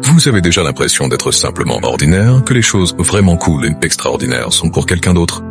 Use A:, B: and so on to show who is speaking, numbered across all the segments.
A: Vous avez déjà l'impression d'être simplement ordinaire, que les choses vraiment cool et extraordinaires sont pour quelqu'un d'autre?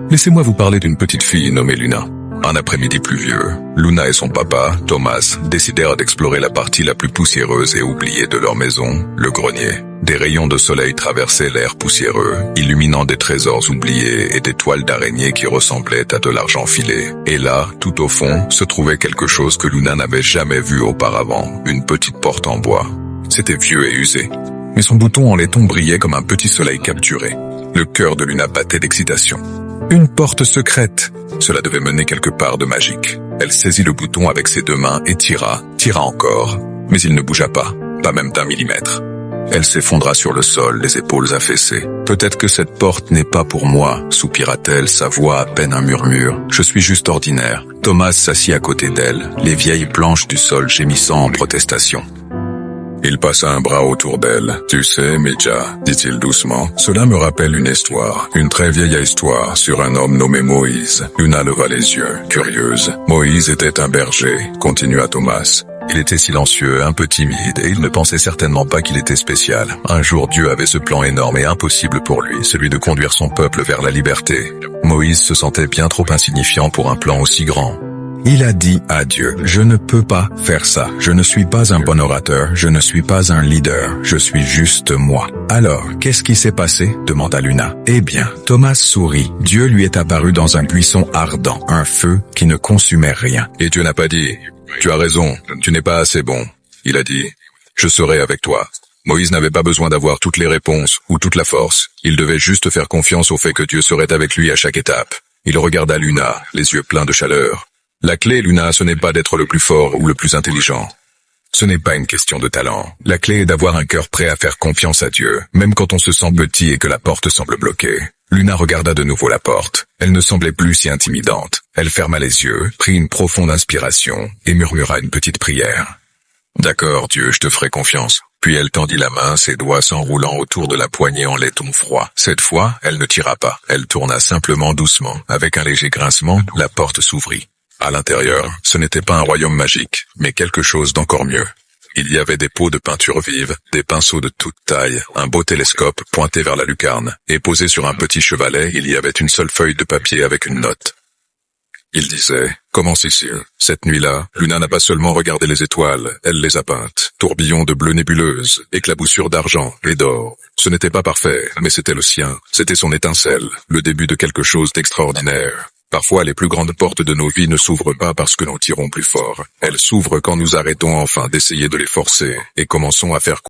A: Laissez-moi vous parler d'une petite fille nommée Luna. Un après-midi pluvieux, Luna et son papa, Thomas, décidèrent d'explorer la partie la plus poussiéreuse et oubliée de leur maison, le grenier. Des rayons de soleil traversaient l'air poussiéreux, illuminant des trésors oubliés et des toiles d'araignées qui ressemblaient à de l'argent filé. Et là, tout au fond, se trouvait quelque chose que Luna n'avait jamais vu auparavant, une petite porte en bois. C'était vieux et usé, mais son bouton en laiton brillait comme un petit soleil capturé. Le cœur de Luna battait d'excitation. Une porte secrète. Cela devait mener quelque part de magique. Elle saisit le bouton avec ses deux mains et tira encore. Mais il ne bougea pas même d'un millimètre. Elle s'effondra sur le sol, les épaules affaissées. Peut-être que cette porte n'est pas pour moi, soupira-t-elle, sa voix à peine un murmure. Je suis juste ordinaire. Thomas s'assit à côté d'elle, les vieilles planches du sol gémissant en protestation. Il passa un bras autour d'elle. « Tu sais, Mija, dit-il doucement, cela me rappelle une histoire, une très vieille histoire sur un homme nommé Moïse. » Luna leva les yeux, curieuse. « Moïse était un berger, » continua Thomas. Il était silencieux, un peu timide, et il ne pensait certainement pas qu'il était spécial. Un jour, Dieu avait ce plan énorme et impossible pour lui, celui de conduire son peuple vers la liberté. Moïse se sentait bien trop insignifiant pour un plan aussi grand. Il a dit à Dieu, « Je ne peux pas faire ça. Je ne suis pas un bon orateur, je ne suis pas un leader, je suis juste moi. » Alors, qu'est-ce qui s'est passé? Demanda Luna. Eh bien, Thomas sourit. Dieu lui est apparu dans un buisson ardent, un feu qui ne consumait rien. Et Dieu n'a pas dit, « Tu as raison, tu n'es pas assez bon. » Il a dit, « Je serai avec toi. » Moïse n'avait pas besoin d'avoir toutes les réponses ou toute la force. Il devait juste faire confiance au fait que Dieu serait avec lui à chaque étape. Il regarda Luna, les yeux pleins de chaleur. La clé, Luna, ce n'est pas d'être le plus fort ou le plus intelligent. Ce n'est pas une question de talent. La clé est d'avoir un cœur prêt à faire confiance à Dieu, même quand on se sent petit et que la porte semble bloquée. Luna regarda de nouveau la porte. Elle ne semblait plus si intimidante. Elle ferma les yeux, prit une profonde inspiration et murmura une petite prière. « D'accord, Dieu, je te ferai confiance. » Puis elle tendit la main, ses doigts s'enroulant autour de la poignée en laiton froid. Cette fois, elle ne tira pas. Elle tourna simplement doucement. Avec un léger grincement, la porte s'ouvrit. À l'intérieur, ce n'était pas un royaume magique, mais quelque chose d'encore mieux. Il y avait des pots de peinture vive, des pinceaux de toute taille, un beau télescope pointé vers la lucarne, et posé sur un petit chevalet, il y avait une seule feuille de papier avec une note. Il disait, « Commence ici. » Cette nuit-là, Luna n'a pas seulement regardé les étoiles, elle les a peintes. Tourbillons de bleu nébuleuse, éclaboussures d'argent et d'or. Ce n'était pas parfait, mais c'était le sien. C'était son étincelle, le début de quelque chose d'extraordinaire. Parfois, les plus grandes portes de nos vies ne s'ouvrent pas parce que nous tirons plus fort. Elles s'ouvrent quand nous arrêtons enfin d'essayer de les forcer et commençons à faire